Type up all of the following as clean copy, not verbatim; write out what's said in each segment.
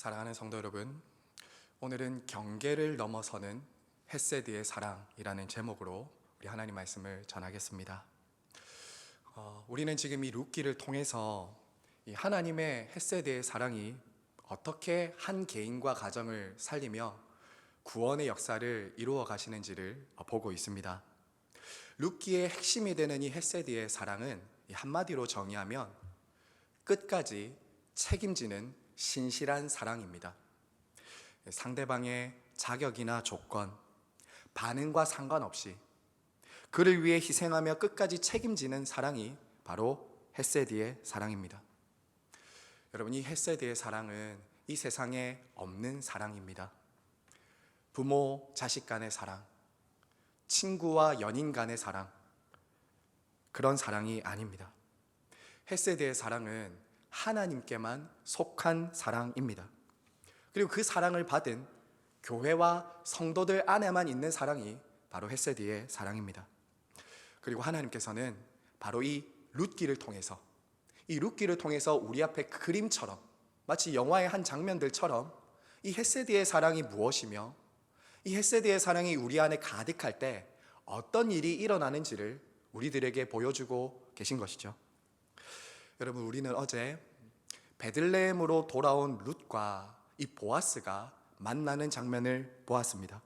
사랑하는 성도 여러분, 오늘은 경계를 넘어서는 헤세드의 사랑이라는 제목으로 우리 하나님 말씀을 전하겠습니다. 우리는 지금 이 룻기를 통해서 이 하나님의 헤세드의 사랑이 어떻게 한 개인과 가정을 살리며 구원의 역사를 이루어 가시는지를 보고 있습니다. 룻기의 핵심이 되는 이 헤세드의 사랑은 한마디로 정의하면 끝까지 책임지는 신실한 사랑입니다. 상대방의 자격이나 조건, 반응과 상관없이 그를 위해 희생하며 끝까지 책임지는 사랑이 바로 헤세드의 사랑입니다. 여러분, 이 헤세드의 사랑은 이 세상에 없는 사랑입니다. 부모, 자식 간의 사랑, 친구와 연인 간의 사랑, 그런 사랑이 아닙니다. 헤세드의 사랑은 하나님께만 속한 사랑입니다. 그리고 그 사랑을 받은 교회와 성도들 안에만 있는 사랑이 바로 헤세드의 사랑입니다. 그리고 하나님께서는 바로 이 룻기를 통해서 우리 앞에 그림처럼, 마치 영화의 한 장면들처럼 이 헤세드의 사랑이 무엇이며 이 헤세드의 사랑이 우리 안에 가득할 때 어떤 일이 일어나는지를 우리들에게 보여주고 계신 것이죠. 여러분, 우리는 어제 베들레헴으로 돌아온 룻과 이 보아스가 만나는 장면을 보았습니다.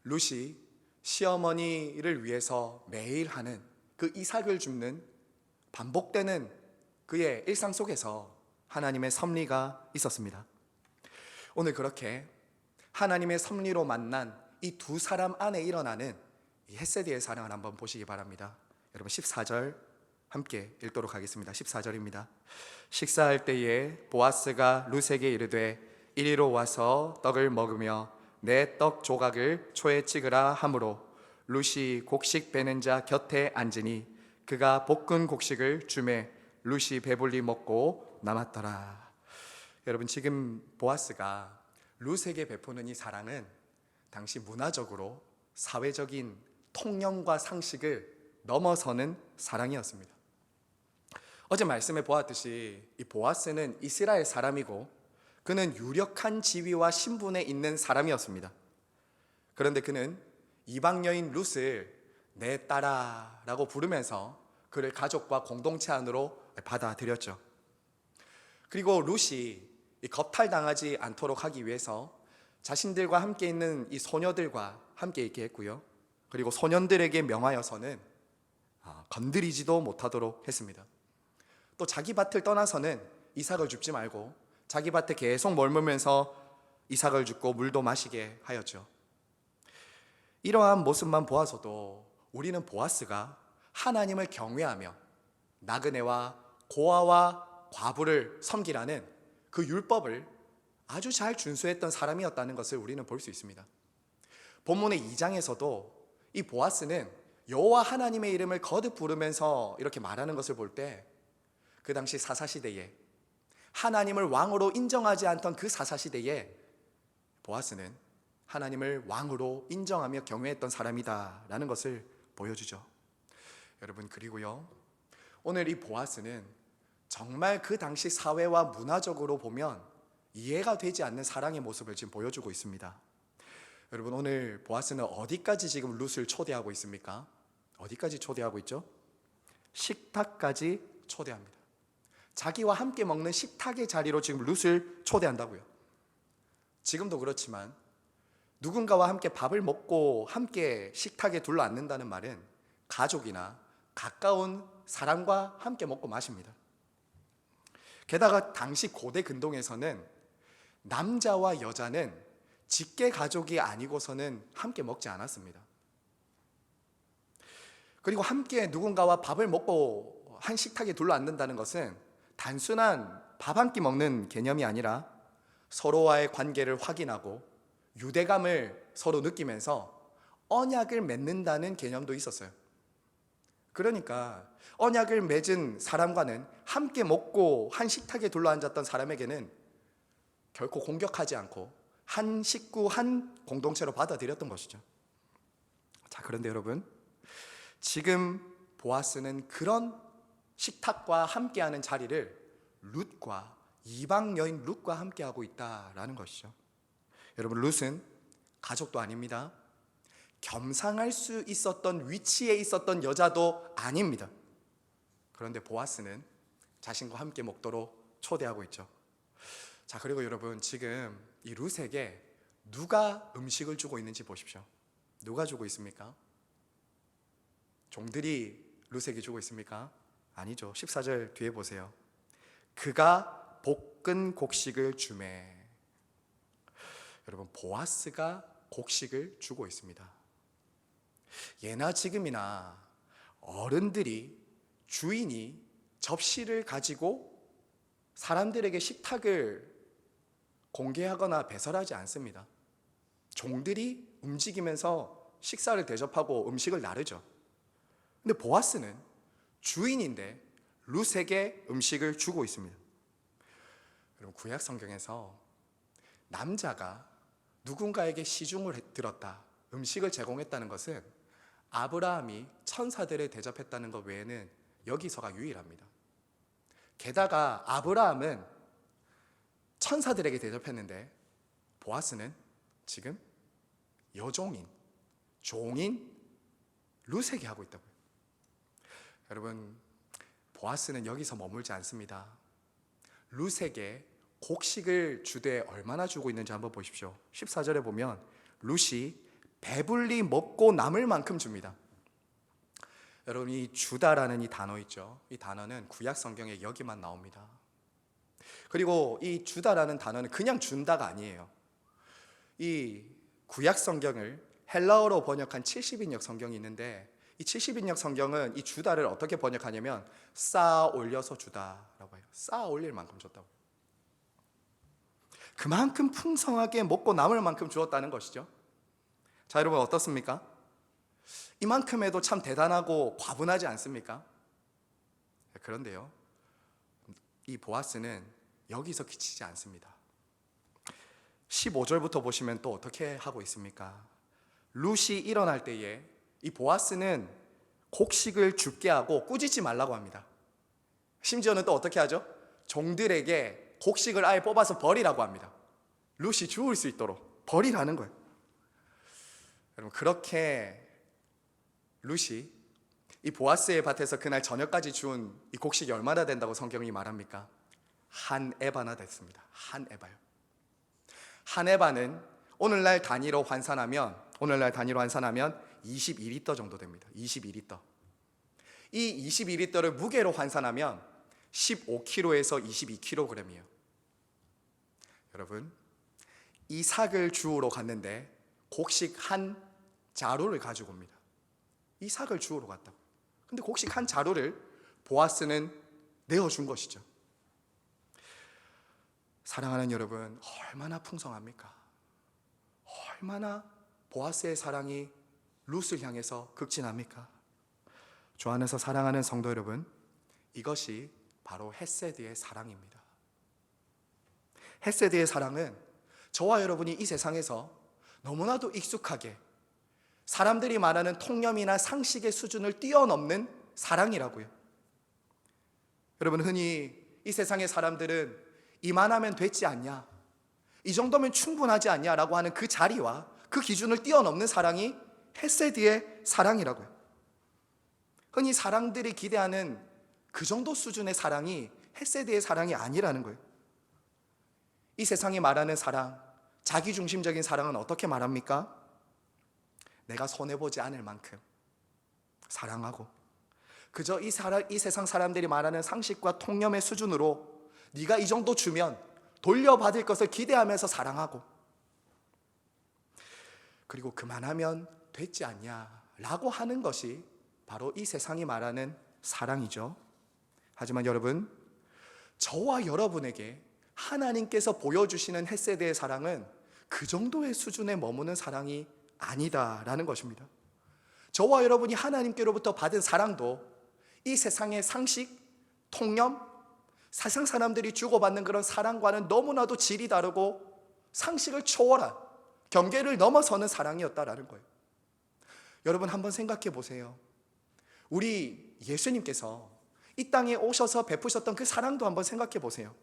룻이 시어머니를 위해서 매일 하는 그 이삭을 줍는 반복되는 그의 일상 속에서 하나님의 섭리가 있었습니다. 오늘 그렇게 하나님의 섭리로 만난 이 두 사람 안에 일어나는 이 헤세드의 사랑을 한번 보시기 바랍니다. 여러분, 14절 함께 읽도록 하겠습니다. 14절입니다. 식사할 때에 보아스가 룻에게 이르되 이리로 와서 떡을 먹으며 내 떡 조각을 초에 찍으라 하므로 룻이 곡식 베는 자 곁에 앉으니 그가 볶은 곡식을 주매 룻이 배불리 먹고 남았더라. 여러분, 지금 보아스가 룻에게 베푸는 이 사랑은 당시 문화적으로 사회적인 통념과 상식을 넘어서는 사랑이었습니다. 어제 말씀에 보았듯이 이 보아스는 이스라엘 사람이고 그는 유력한 지위와 신분에 있는 사람이었습니다. 그런데 그는 이방 여인 룻을 내 딸아라고 부르면서 그를 가족과 공동체 안으로 받아들였죠. 그리고 룻이 겁탈당하지 않도록 하기 위해서 자신들과 함께 있는 이 소녀들과 함께 있게 했고요. 그리고 소년들에게 명하여서는 건드리지도 못하도록 했습니다. 또 자기 밭을 떠나서는 이삭을 줍지 말고 자기 밭에 계속 머물면서 이삭을 줍고 물도 마시게 하였죠. 이러한 모습만 보아서도 우리는 보아스가 하나님을 경외하며 나그네와 고아와 과부를 섬기라는 그 율법을 아주 잘 준수했던 사람이었다는 것을 우리는 볼 수 있습니다. 본문의 2장에서도 이 보아스는 여호와 하나님의 이름을 거듭 부르면서 이렇게 말하는 것을 볼 때 그 당시 사사시대에 하나님을 왕으로 인정하지 않던 그 사사시대에 보아스는 하나님을 왕으로 인정하며 경외했던 사람이다라는 것을 보여주죠. 여러분, 그리고요, 오늘 이 보아스는 정말 그 당시 사회와 문화적으로 보면 이해가 되지 않는 사랑의 모습을 지금 보여주고 있습니다. 여러분, 오늘 보아스는 어디까지 지금 룻을 초대하고 있습니까? 어디까지 초대하고 있죠? 식탁까지 초대합니다. 자기와 함께 먹는 식탁의 자리로 지금 룻을 초대한다고요. 지금도 그렇지만 누군가와 함께 밥을 먹고 함께 식탁에 둘러앉는다는 말은 가족이나 가까운 사람과 함께 먹고 마십니다. 게다가 당시 고대 근동에서는 남자와 여자는 직계 가족이 아니고서는 함께 먹지 않았습니다. 그리고 함께 누군가와 밥을 먹고 한 식탁에 둘러앉는다는 것은 단순한 밥 한 끼 먹는 개념이 아니라 서로와의 관계를 확인하고 유대감을 서로 느끼면서 언약을 맺는다는 개념도 있었어요. 그러니까 언약을 맺은 사람과는 함께 먹고 한 식탁에 둘러앉았던 사람에게는 결코 공격하지 않고 한 식구, 한 공동체로 받아들였던 것이죠. 자, 그런데 여러분, 지금 보아스는 그런 식탁과 함께하는 자리를 룻과 이방 여인 룻과 함께하고 있다라는 것이죠. 여러분, 룻은 가족도 아닙니다. 겸상할 수 있었던 위치에 있었던 여자도 아닙니다. 그런데 보아스는 자신과 함께 먹도록 초대하고 있죠. 자, 그리고 여러분, 지금 이 룻에게 누가 음식을 주고 있는지 보십시오. 누가 주고 있습니까? 종들이 룻에게 주고 있습니까? 아니죠. 14절 뒤에 보세요. 그가 볶은 곡식을 주매. 여러분, 보아스가 곡식을 주고 있습니다. 예나 지금이나 어른들이, 주인이 접시를 가지고 사람들에게 식탁을 공개하거나 배설하지 않습니다. 종들이 움직이면서 식사를 대접하고 음식을 나르죠. 근데 보아스는 주인인데 룻에게 음식을 주고 있습니다. 여러분, 구약 성경에서 남자가 누군가에게 시중을 들었다, 음식을 제공했다는 것은 아브라함이 천사들을 대접했다는 것 외에는 여기서가 유일합니다. 게다가 아브라함은 천사들에게 대접했는데 보아스는 지금 여종인, 종인 룻에게 하고 있다고요. 여러분, 보아스는 여기서 머물지 않습니다. 룻에게 곡식을 주되 얼마나 주고 있는지 한번 보십시오. 14절에 보면 룻이 배불리 먹고 남을 만큼 줍니다. 여러분, 이 주다라는 이 단어 있죠. 이 단어는 구약 성경에 여기만 나옵니다. 그리고 이 주다라는 단어는 그냥 준다가 아니에요. 이 구약 성경을 헬라어로 번역한 70인역 성경이 있는데, 이 70인역 성경은 이 주다를 어떻게 번역하냐면 쌓아 올려서 주다라고 해요. 쌓아 올릴 만큼 줬다고. 그만큼 풍성하게 먹고 남을 만큼 주었다는 것이죠. 자, 여러분, 어떻습니까? 이만큼에도 참 대단하고 과분하지 않습니까? 그런데요, 이 보아스는 여기서 그치지 않습니다. 15절부터 보시면 또 어떻게 하고 있습니까? 룻이 일어날 때에 이 보아스는 곡식을 줍게 하고 꾸짖지 말라고 합니다. 심지어는 또 어떻게 하죠? 종들에게 곡식을 아예 뽑아서 버리라고 합니다. 룻이 주울 수 있도록 버리라는 거예요. 여러분, 그렇게 룻이 이 보아스의 밭에서 그날 저녁까지 주운 이 곡식이 얼마나 된다고 성경이 말합니까? 한 에바나 됐습니다. 한 에바요. 한 에바는 오늘날 단위로 환산하면 22리터 정도 됩니다. 22리터. 이 22리터를 무게로 환산하면 15kg에서 22kg이에요. 여러분, 이 삭을 주우러 갔는데 곡식 한 자루를 가지고 옵니다. 이 삭을 주우러 갔다고. 근데 곡식 한 자루를 보아스는 내어준 것이죠. 사랑하는 여러분, 얼마나 풍성합니까? 얼마나 보아스의 사랑이 룻을 향해서 극진합니까? 주 안에서 사랑하는 성도 여러분, 이것이 바로 헤세드의 사랑입니다. 헤세드의 사랑은 저와 여러분이 이 세상에서 너무나도 익숙하게 사람들이 말하는 통념이나 상식의 수준을 뛰어넘는 사랑이라고요. 여러분, 흔히 이 세상의 사람들은 이만하면 됐지 않냐, 이 정도면 충분하지 않냐라고 하는 그 자리와 그 기준을 뛰어넘는 사랑이 헤세드의 사랑이라고요. 흔히 사람들이 기대하는 그 정도 수준의 사랑이 헤세드의 사랑이 아니라는 거예요. 이 세상이 말하는 사랑, 자기중심적인 사랑은 어떻게 말합니까? 내가 손해보지 않을 만큼 사랑하고, 그저 이 세상 사람들이 말하는 상식과 통념의 수준으로 네가 이 정도 주면 돌려받을 것을 기대하면서 사랑하고, 그리고 그만하면 됐지 않냐 라고 하는 것이 바로 이 세상이 말하는 사랑이죠. 하지만 여러분, 저와 여러분에게 하나님께서 보여주시는 헤세드의 사랑은 그 정도의 수준에 머무는 사랑이 아니다라는 것입니다. 저와 여러분이 하나님께로부터 받은 사랑도 이 세상의 상식, 통념, 세상 사람들이 주고받는 그런 사랑과는 너무나도 질이 다르고 상식을 초월한, 경계를 넘어서는 사랑이었다라는 거예요. 여러분, 한번 생각해 보세요. 우리 예수님께서 이 땅에 오셔서 베푸셨던 그 사랑도 한번 생각해 보세요.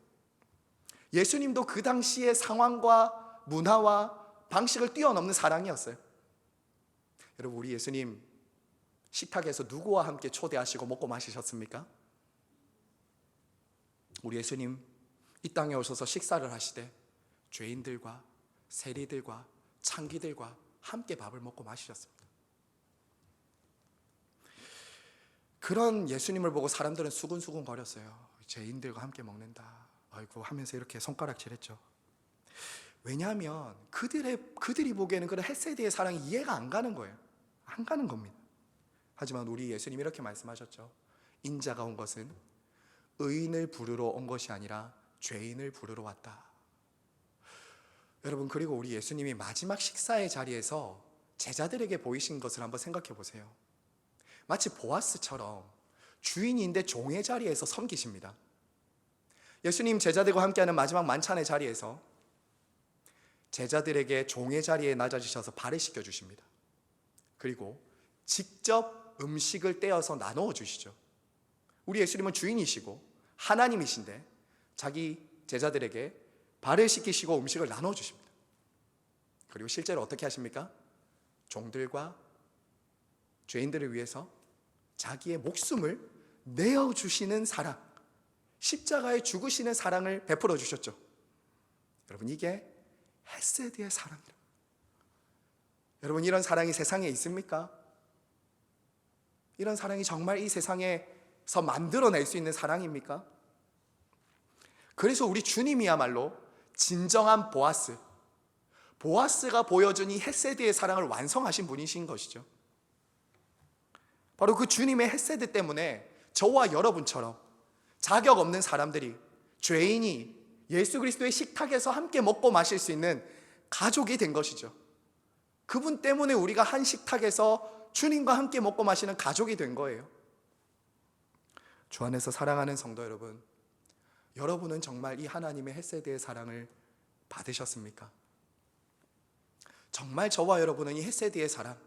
예수님도 그 당시의 상황과 문화와 방식을 뛰어넘는 사랑이었어요. 여러분, 우리 예수님 식탁에서 누구와 함께 초대하시고 먹고 마시셨습니까? 우리 예수님 이 땅에 오셔서 식사를 하시되 죄인들과 세리들과 창기들과 함께 밥을 먹고 마시셨습니다. 그런 예수님을 보고 사람들은 수근수근 거렸어요. 죄인들과 함께 먹는다, 아이고 하면서 이렇게 손가락질했죠. 왜냐하면 그들이 보기에는 그런 헷세드의 사랑이 이해가 안 가는 거예요. 안 가는 겁니다. 하지만 우리 예수님이 이렇게 말씀하셨죠. 인자가 온 것은 의인을 부르러 온 것이 아니라 죄인을 부르러 왔다. 여러분, 그리고 우리 예수님이 마지막 식사의 자리에서 제자들에게 보이신 것을 한번 생각해 보세요. 마치 보아스처럼 주인인데 종의 자리에서 섬기십니다. 예수님 제자들과 함께하는 마지막 만찬의 자리에서 제자들에게 종의 자리에 낮아지셔서 발을 씻겨주십니다. 그리고 직접 음식을 떼어서 나누어 주시죠. 우리 예수님은 주인이시고 하나님이신데 자기 제자들에게 발을 씻기시고 음식을 나눠 주십니다. 그리고 실제로 어떻게 하십니까? 종들과 죄인들을 위해서 자기의 목숨을 내어주시는 사랑, 십자가에 죽으시는 사랑을 베풀어 주셨죠. 여러분, 이게 헤세드의 사랑이라. 여러분, 이런 사랑이 세상에 있습니까? 이런 사랑이 정말 이 세상에서 만들어낼 수 있는 사랑입니까? 그래서 우리 주님이야말로 진정한 보아스가 보여준 이 헤세드의 사랑을 완성하신 분이신 것이죠. 바로 그 주님의 헤세드 때문에 저와 여러분처럼 자격 없는 사람들이, 죄인이 예수 그리스도의 식탁에서 함께 먹고 마실 수 있는 가족이 된 것이죠. 그분 때문에 우리가 한 식탁에서 주님과 함께 먹고 마시는 가족이 된 거예요. 주 안에서 사랑하는 성도 여러분, 여러분은 정말 이 하나님의 헤세드의 사랑을 받으셨습니까? 정말 저와 여러분은 이 헤세드의 사랑,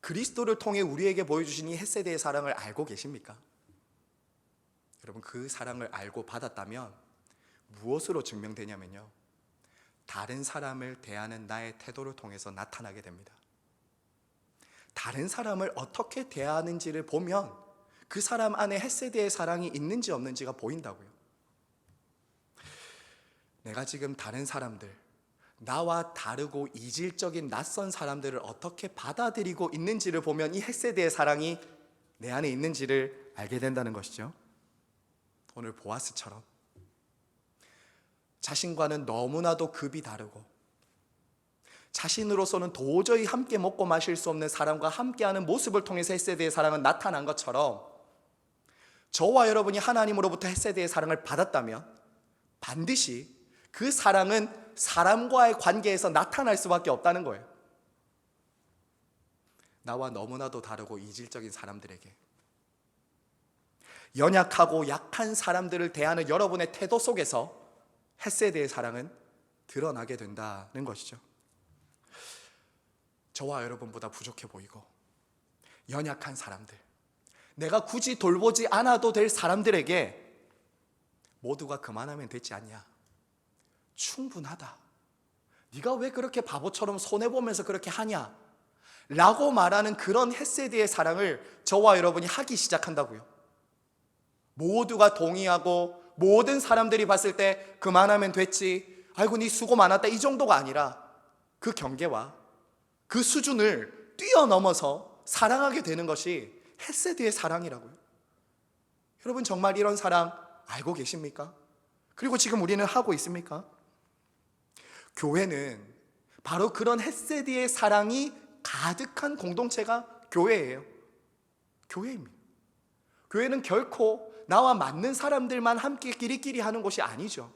그리스도를 통해 우리에게 보여주신 이 헤세드의 사랑을 알고 계십니까? 여러분, 그 사랑을 알고 받았다면 무엇으로 증명되냐면요, 다른 사람을 대하는 나의 태도를 통해서 나타나게 됩니다. 다른 사람을 어떻게 대하는지를 보면 그 사람 안에 헤세드의 사랑이 있는지 없는지가 보인다고요. 내가 지금 다른 사람들, 나와 다르고 이질적인 낯선 사람들을 어떻게 받아들이고 있는지를 보면 이 헤세드의 사랑이 내 안에 있는지를 알게 된다는 것이죠. 오늘 보아스처럼 자신과는 너무나도 급이 다르고 자신으로서는 도저히 함께 먹고 마실 수 없는 사람과 함께하는 모습을 통해서 헤세드의 사랑은 나타난 것처럼, 저와 여러분이 하나님으로부터 헤세드의 사랑을 받았다면 반드시 그 사랑은 사람과의 관계에서 나타날 수밖에 없다는 거예요. 나와 너무나도 다르고 이질적인 사람들에게, 연약하고 약한 사람들을 대하는 여러분의 태도 속에서 헤세드의 사랑은 드러나게 된다는 것이죠. 저와 여러분보다 부족해 보이고 연약한 사람들, 내가 굳이 돌보지 않아도 될 사람들에게 모두가 그만하면 되지 않냐, 충분하다, 네가 왜 그렇게 바보처럼 손해보면서 그렇게 하냐 라고 말하는 그런 헤세드의 사랑을 저와 여러분이 하기 시작한다고요. 모두가 동의하고 모든 사람들이 봤을 때 그만하면 됐지, 아이고 네 수고 많았다, 이 정도가 아니라 그 경계와 그 수준을 뛰어넘어서 사랑하게 되는 것이 헤세드의 사랑이라고요. 여러분, 정말 이런 사랑 알고 계십니까? 그리고 지금 우리는 하고 있습니까? 교회는 바로 그런 헤세드의 사랑이 가득한 공동체가 교회예요. 교회입니다. 교회는 결코 나와 맞는 사람들만 함께 끼리끼리 하는 곳이 아니죠.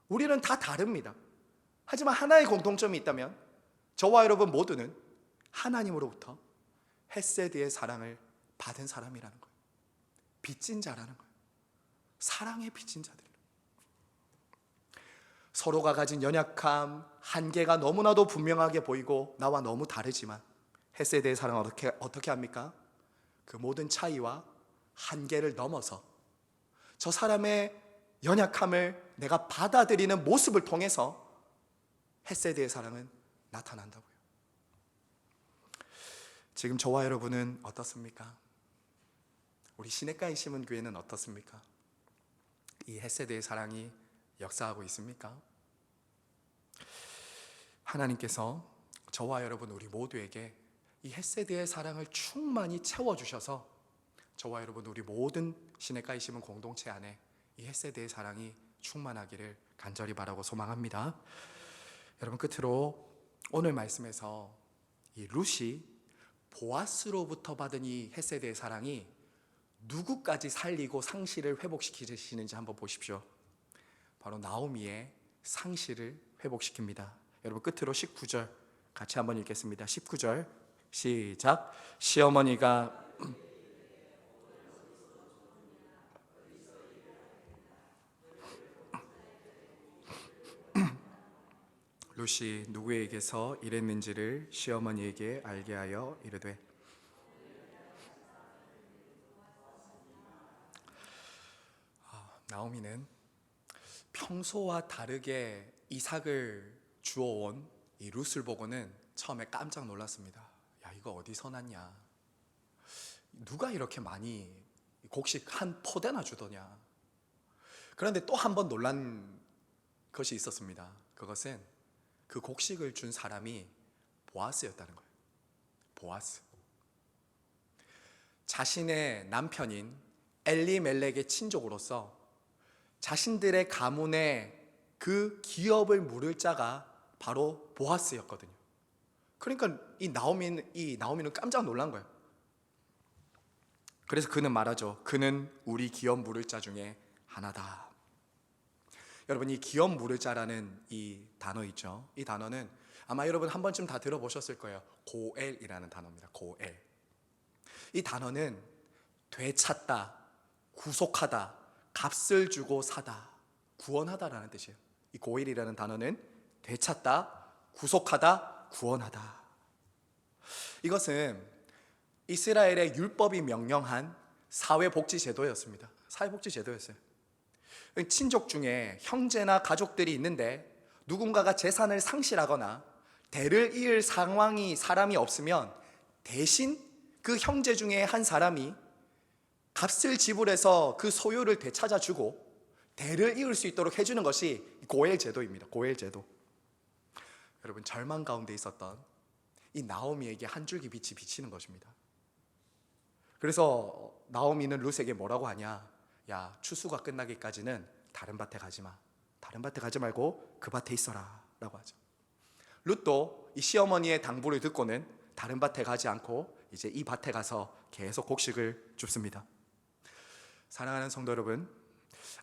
우리는 다 다릅니다. 하지만 하나의 공통점이 있다면 저와 여러분 모두는 하나님으로부터 헤세드의 사랑을 받은 사람이라는 거예요. 빚진 자라는 거예요. 사랑의 빚진 자들. 서로가 가진 연약함, 한계가 너무나도 분명하게 보이고 나와 너무 다르지만 헤세드의 사랑은 어떻게 합니까? 그 모든 차이와 한계를 넘어서 저 사람의 연약함을 내가 받아들이는 모습을 통해서 헤세드의 사랑은 나타난다고요. 지금 저와 여러분은 어떻습니까? 우리 시냇가에 심은 교회는 어떻습니까? 이 헤세드의 사랑이 역사하고 있습니까? 하나님께서 저와 여러분 우리 모두에게 이 헤세드의 사랑을 충만히 채워주셔서 저와 여러분 우리 모든 시냇가에 심은 공동체 안에 이 헤세드의 사랑이 충만하기를 간절히 바라고 소망합니다. 여러분, 끝으로 오늘 말씀에서 이 룻이 보아스로부터 받은 이 헤세드의 사랑이 누구까지 살리고 상실을 회복시키시는지 한번 보십시오. 바로 나오미의 상실을 회복시킵니다. 여러분, 끝으로 19절 같이 한번 읽겠습니다. 19절 시작. 시어머니가 룻이 누구에게서 일했는지를 시어머니에게 알게 하여 이르되, 나오미는 평소와 다르게 이삭을 주워온 이 룻을 보고는 처음에 깜짝 놀랐습니다. 야, 이거 어디서 났냐? 누가 이렇게 많이 곡식 한 포대나 주더냐? 그런데 또 한 번 놀란 것이 있었습니다. 그것은 그 곡식을 준 사람이 보아스였다는 거예요. 보아스. 자신의 남편인 엘리멜렉의 친족으로서 자신들의 가문의 그 기업을 물을 자가 바로 보아스였거든요. 그러니까 이 나오미는 깜짝 놀란 거예요. 그래서 그는 말하죠. 그는 우리 기업 물을 자 중에 하나다. 여러분, 이 기업 물을 자라는 이 단어 있죠. 이 단어는 아마 여러분 한 번쯤 다 들어보셨을 거예요. 고엘이라는 단어입니다. 고엘. 이 단어는 되찾다, 구속하다, 값을 주고 사다, 구원하다라는 뜻이에요. 이 고엘이라는 단어는 되찾다, 구속하다, 구원하다. 이것은 이스라엘의 율법이 명령한 사회복지제도였습니다. 사회복지제도였어요. 친족 중에 형제나 가족들이 있는데 누군가가 재산을 상실하거나 대를 이을 사람이 없으면 대신 그 형제 중에 한 사람이 값을 지불해서 그 소유를 되찾아주고 대를 이을 수 있도록 해주는 것이 고엘 제도입니다. 고엘 제도. 여러분, 절망 가운데 있었던 이 나오미에게 한 줄기 빛이 비치는 것입니다. 그래서 나오미는 룻에게 뭐라고 하냐? 야, 추수가 끝나기까지는 다른 밭에 가지 마. 다른 밭에 가지 말고 그 밭에 있어라 라고 하죠. 룻도 이 시어머니의 당부를 듣고는 다른 밭에 가지 않고 이제 이 밭에 가서 계속 곡식을 줍습니다. 사랑하는 성도 여러분,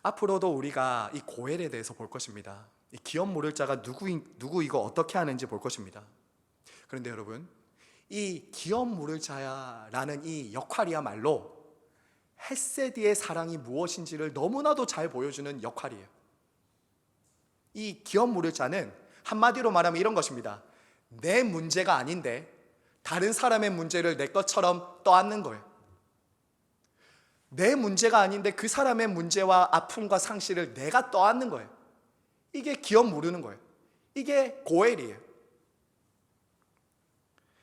앞으로도 우리가 이 고엘에 대해서 볼 것입니다. 이 기업 물을 자가 누구 이거 어떻게 하는지 볼 것입니다. 그런데 여러분, 이 기업 물을 자라는 이 역할이야말로 헤세드의 사랑이 무엇인지를 너무나도 잘 보여주는 역할이에요. 이 기업 물을 자는 한마디로 말하면 이런 것입니다. 내 문제가 아닌데 다른 사람의 문제를 내 것처럼 떠안는 거예요. 내 문제가 아닌데 그 사람의 문제와 아픔과 상실을 내가 떠안는 거예요. 이게 기업 무르는 거예요. 이게 고엘이에요.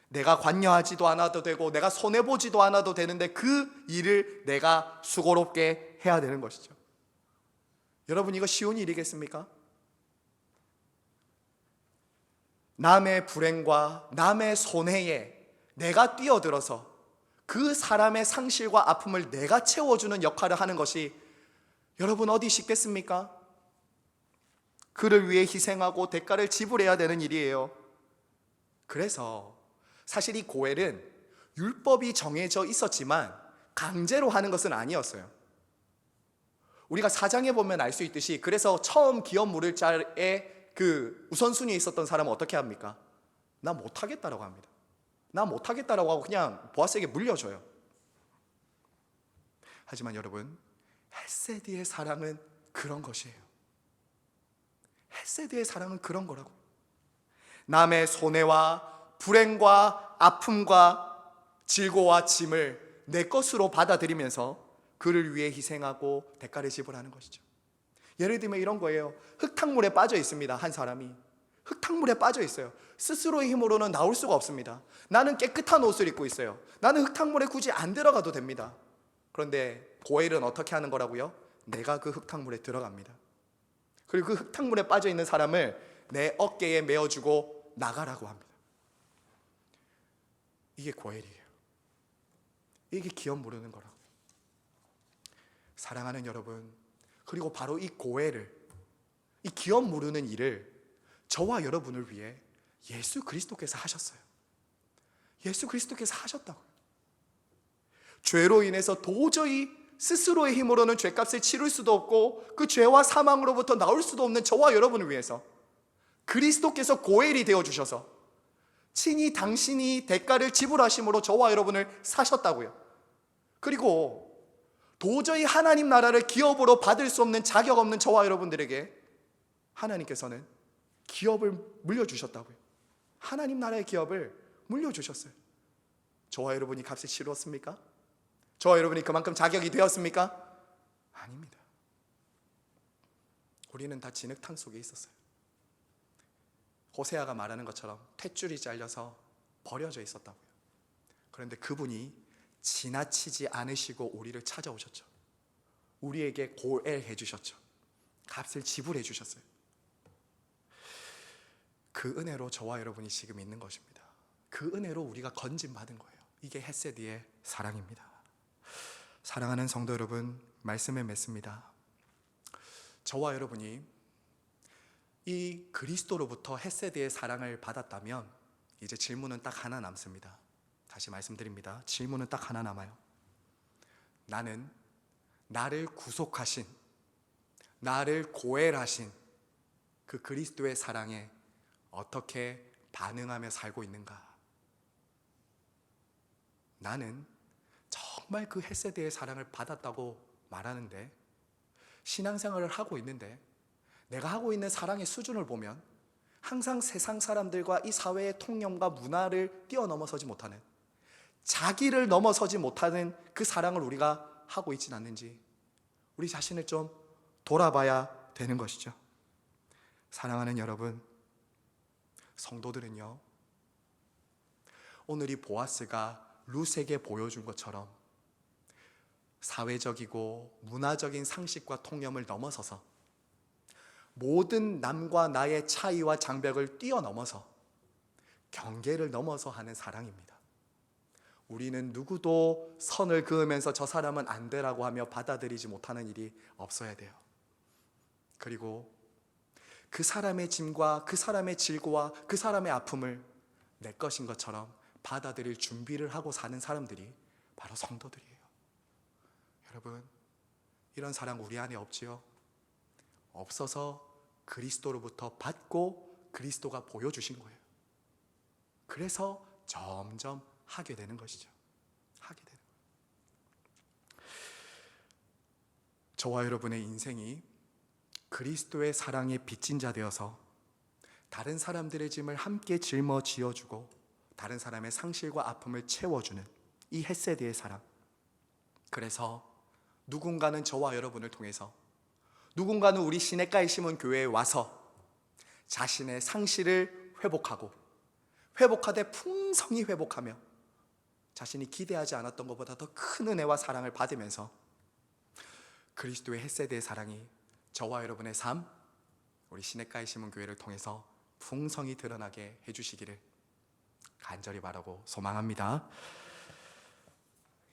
내가 관여하지도 않아도 되고 내가 손해보지도 않아도 되는데 그 일을 내가 수고롭게 해야 되는 것이죠. 여러분, 이거 쉬운 일이겠습니까? 남의 불행과 남의 손해에 내가 뛰어들어서 그 사람의 상실과 아픔을 내가 채워주는 역할을 하는 것이 여러분 어디 쉽겠습니까? 그를 위해 희생하고 대가를 지불해야 되는 일이에요. 그래서 사실 이 고엘은 율법이 정해져 있었지만 강제로 하는 것은 아니었어요. 우리가 4장에 보면 알 수 있듯이 그래서 처음 기업 물을 자의 그 우선순위에 있었던 사람은 어떻게 합니까? 나 못하겠다라고 합니다. 나 못하겠다라고 하고 그냥 보아스에게 물려줘요. 하지만 여러분, 헤세드의 사랑은 그런 것이에요. 헤세드의 사랑은 그런 거라고. 남의 손해와 불행과 아픔과 질고와 짐을 내 것으로 받아들이면서 그를 위해 희생하고 대가를 지불하는 것이죠. 예를 들면 이런 거예요. 흙탕물에 빠져 있습니다. 한 사람이 흙탕물에 빠져 있어요. 스스로의 힘으로는 나올 수가 없습니다. 나는 깨끗한 옷을 입고 있어요. 나는 흙탕물에 굳이 안 들어가도 됩니다. 그런데 고엘은 어떻게 하는 거라고요? 내가 그 흙탕물에 들어갑니다. 그리고 그 흙탕물에 빠져 있는 사람을 내 어깨에 메어주고 나가라고 합니다. 이게 고엘이에요. 이게 기업 모르는 거라고. 사랑하는 여러분, 그리고 바로 이 고엘을, 이 기업 모르는 일을 저와 여러분을 위해 예수 그리스도께서 하셨어요. 예수 그리스도께서 하셨다고요. 죄로 인해서 도저히 스스로의 힘으로는 죄값을 치를 수도 없고 그 죄와 사망으로부터 나올 수도 없는 저와 여러분을 위해서 그리스도께서 고엘이 되어주셔서 친히 당신이 대가를 지불하심으로 저와 여러분을 사셨다고요. 그리고 도저히 하나님 나라를 기업으로 받을 수 없는 자격 없는 저와 여러분들에게 하나님께서는 기업을 물려주셨다고요. 하나님 나라의 기업을 물려주셨어요. 저와 여러분이 값을 치루었습니까? 저와 여러분이 그만큼 자격이 되었습니까? 아닙니다. 우리는 다 진흙탕 속에 있었어요. 호세아가 말하는 것처럼 탯줄이 잘려서 버려져 있었다고요. 그런데 그분이 지나치지 않으시고 우리를 찾아오셨죠. 우리에게 고엘해 주셨죠. 값을 지불해 주셨어요. 그 은혜로 저와 여러분이 지금 있는 것입니다. 그 은혜로 우리가 건진받은 거예요. 이게 헤세드의 사랑입니다. 사랑하는 성도 여러분, 말씀에 맺습니다. 저와 여러분이 이 그리스도로부터 헤세드의 사랑을 받았다면 이제 질문은 딱 하나 남습니다. 다시 말씀드립니다. 질문은 딱 하나 남아요. 나는 나를 구속하신, 나를 고엘하신 그 그리스도의 사랑에 어떻게 반응하며 살고 있는가? 나는 정말 그 헤세드의 사랑을 받았다고 말하는데, 신앙생활을 하고 있는데 내가 하고 있는 사랑의 수준을 보면 항상 세상 사람들과 이 사회의 통념과 문화를 뛰어넘어서지 못하는, 자기를 넘어서지 못하는 그 사랑을 우리가 하고 있진 않는지 우리 자신을 좀 돌아봐야 되는 것이죠. 사랑하는 여러분, 성도들은요, 오늘 이 보아스가 룻에게 보여준 것처럼 사회적이고 문화적인 상식과 통념을 넘어서서 모든 남과 나의 차이와 장벽을 뛰어넘어서 경계를 넘어서 하는 사랑입니다. 우리는 누구도 선을 그으면서 저 사람은 안 되라고 하며 받아들이지 못하는 일이 없어야 돼요. 그리고 그 사람의 짐과 그 사람의 질고와 그 사람의 아픔을 내 것인 것처럼 받아들일 준비를 하고 사는 사람들이 바로 성도들이에요. 여러분, 이런 사랑 우리 안에 없지요? 없어서 그리스도로부터 받고 그리스도가 보여주신 거예요. 그래서 점점 하게 되는 것이죠. 하게 되는 거예요. 저와 여러분의 인생이 그리스도의 사랑에 빚진 자 되어서 다른 사람들의 짐을 함께 짊어지어주고 다른 사람의 상실과 아픔을 채워주는 이 헤세드의 사랑. 그래서 누군가는 저와 여러분을 통해서, 누군가는 우리 시냇가에 심은 교회에 와서 자신의 상실을 회복하되 풍성히 회복하며 자신이 기대하지 않았던 것보다 더 큰 은혜와 사랑을 받으면서 그리스도의 헤세드의 사랑이 저와 여러분의 삶, 우리 시냇가에 심은 교회를 통해서 풍성히 드러나게 해주시기를 간절히 바라고 소망합니다.